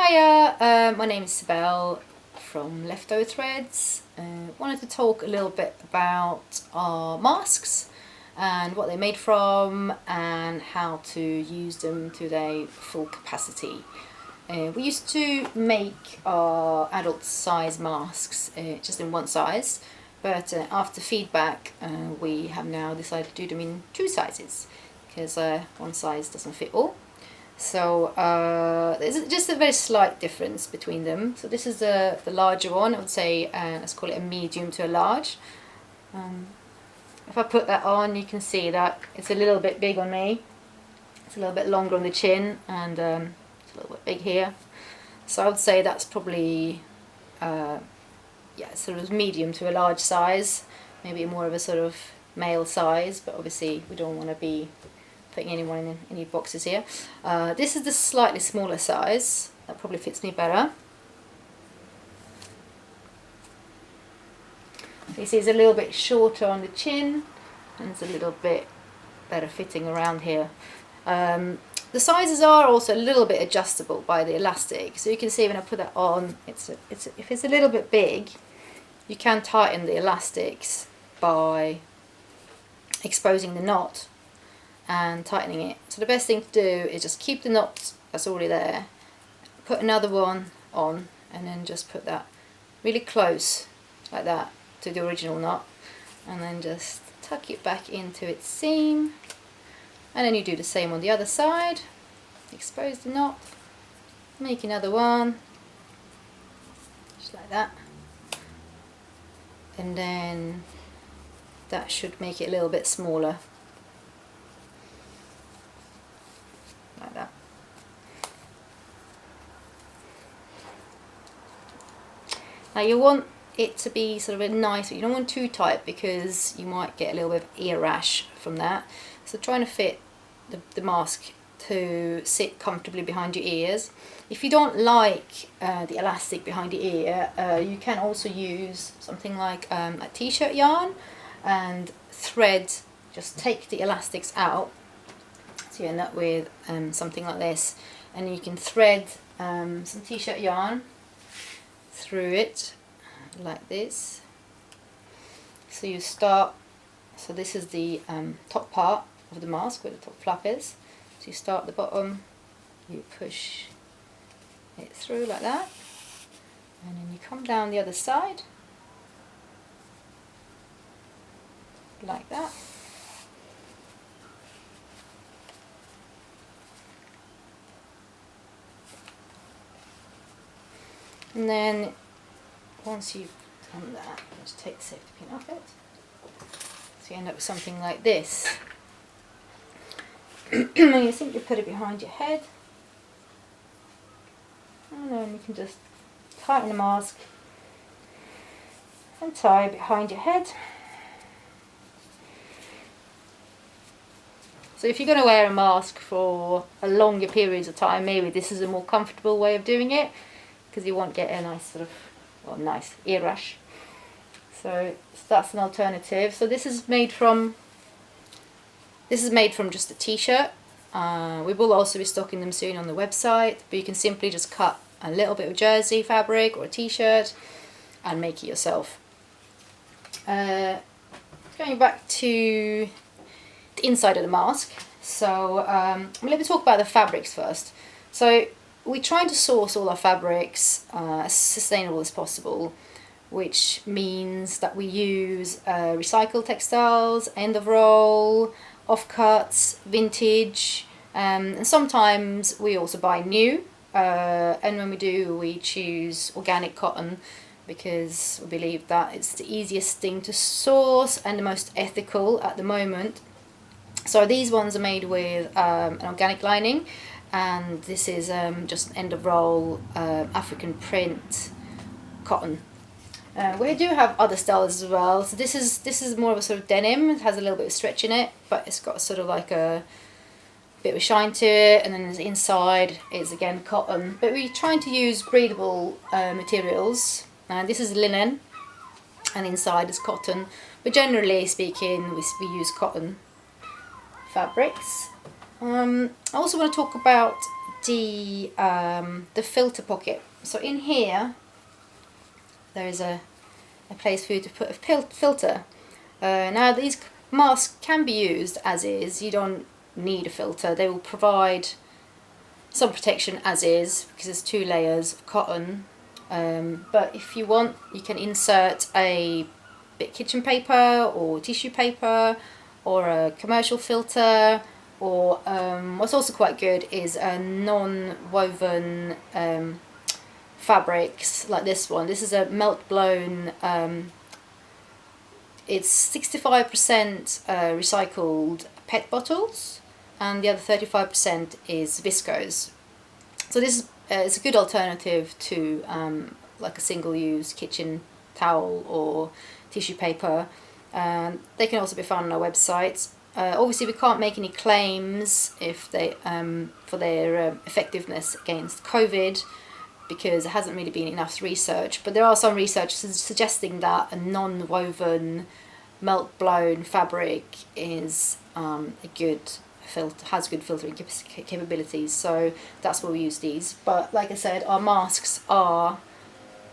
Hiya, my name is Sibel from Leftover Threads. Wanted to talk a little bit about our masks and what they're made from and how to use them to their full capacity. We used to make our adult size masks just in one size, but after feedback we have now decided to do them in two sizes because one size doesn't fit all. So there's just a very slight difference between them. So this is the larger one, I would say, let's call it a medium to a large. If I put that on, you can see that it's a little bit big on me. It's a little bit longer on the chin and it's a little bit big here. So I would say that's probably, sort of medium to a large size. Maybe more of a sort of male size, but obviously we don't want to be putting anyone in any boxes here. This is the slightly smaller size. That probably fits me better. So you see it's a little bit shorter on the chin and it's a little bit better fitting around here. The sizes are also a little bit adjustable by the elastic. So you can see when I put that on, if it's a little bit big, you can tighten the elastics by exposing the knot and tightening it. So the best thing to do is just keep the knot that's already there, put another one on, and then just put that really close like that to the original knot, and then just tuck it back into its seam, and then you do the same on the other side. Expose the knot, make another one just like that, and then that should make it a little bit smaller. Like that. Now you want it to be sort of a nice, you don't want too tight because you might get a little bit of ear rash from that. So trying to fit the mask to sit comfortably behind your ears. If you don't like the elastic behind your ear, you can also use something like a t-shirt yarn and thread, just take the elastics out. So you end up with something like this, and you can thread some t-shirt yarn through it like this. So you start, so this is the top part of the mask where the top flap is. So you start at the bottom, you push it through like that, and then you come down the other side like that. And then once you've done that, just take the safety pin off it. So you end up with something like this. And you simply put it behind your head, and then you can just tighten the mask and tie behind your head. So if you're going to wear a mask for a longer periods of time, maybe this is a more comfortable way of doing it, because you won't get a nice sort of, well, nice ear rash. So that's an alternative. So this is made from just a t-shirt. We will also be stocking them soon on the website, but you can simply just cut a little bit of jersey fabric or a t-shirt and make it yourself. Going back to the inside of the mask, so let me talk about the fabrics first. So we're trying to source all our fabrics as sustainable as possible, which means that we use recycled textiles, end of roll, offcuts, vintage, and sometimes we also buy new, and when we do, we choose organic cotton because we believe that it's the easiest thing to source and the most ethical at the moment. So these ones are made with an organic lining, and this is just an end of roll African print cotton. We do have other styles as well. So this is more of a sort of denim. It has a little bit of stretch in it, but it's got sort of like a bit of a shine to it, and then the inside is again cotton. But we're trying to use breathable materials, and this is linen, and inside is cotton. But generally speaking, we use cotton fabrics. I also want to talk about the filter pocket. So in here there is a place for you to put a filter. Now these masks can be used as is, you don't need a filter. They will provide some protection as is because there's 2 layers of cotton, but if you want you can insert a bit of kitchen paper or tissue paper or a commercial filter, or what's also quite good is a non-woven fabrics like this one. This is a melt blown, it's 65% recycled PET bottles and the other 35% is viscose. So this is it's a good alternative to like a single-use kitchen towel or tissue paper. They can also be found on our website. Obviously we can't make any claims if they for their effectiveness against COVID, because there hasn't really been enough research, but there are some research suggesting that a non-woven melt blown fabric is has good filtering capabilities, so that's why we use these. But like I said, our masks are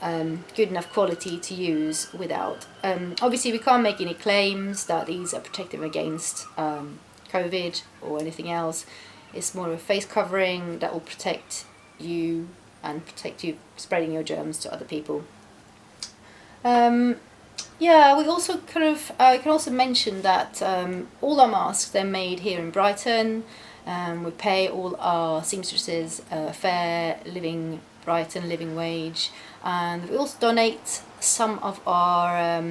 good enough quality to use without. Obviously we can't make any claims that these are protective against COVID or anything else. It's more of a face covering that will protect you and protect you spreading your germs to other people. Yeah, we also kind of can also mention that all our masks, they're made here in Brighton. We pay all our seamstresses a fair Brighton living wage, and we also donate some of our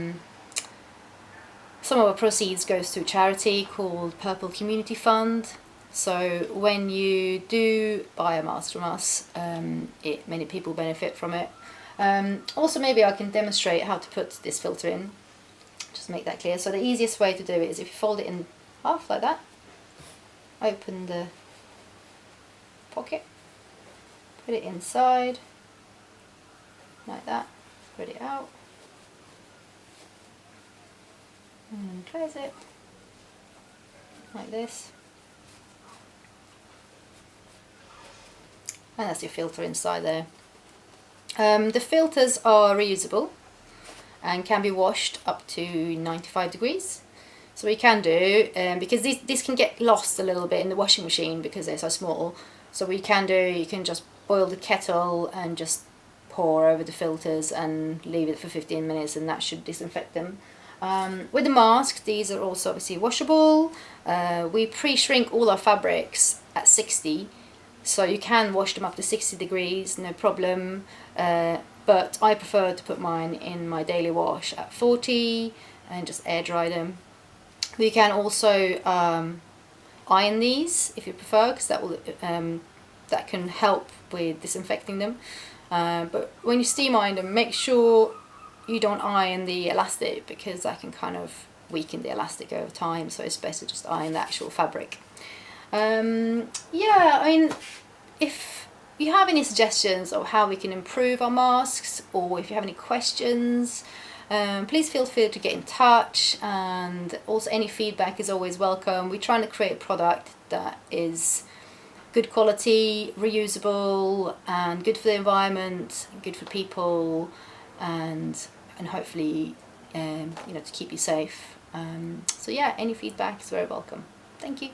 proceeds goes to a charity called Purple Community Fund. So when you do buy a mask from us, many people benefit from it. Also, maybe I can demonstrate how to put this filter in, just make that clear. So the easiest way to do it is if you fold it in half like that, open the pocket, put it inside like that, spread it out, and then close it like this. And that's your filter inside there. The filters are reusable and can be washed up to 95 degrees. So what you can do, because these can get lost a little bit in the washing machine because they're so small, so what you can do, you can just boil the kettle and just pour over the filters and leave it for 15 minutes and that should disinfect them. With the mask, these are also obviously washable. We pre-shrink all our fabrics at 60, so you can wash them up to 60 degrees, no problem. But I prefer to put mine in my daily wash at 40 and just air dry them. You can also iron these if you prefer, because that can help with disinfecting them. But when you steam iron them, make sure you don't iron the elastic, because that can kind of weaken the elastic over time, so it's best to just iron the actual fabric. Yeah, I mean, if you have any suggestions of how we can improve our masks, or if you have any questions, please feel free to get in touch, and also any feedback is always welcome. We're trying to create a product that is good quality, reusable, and good for the environment, good for people, and hopefully to keep you safe. So yeah, any feedback is very welcome. Thank you.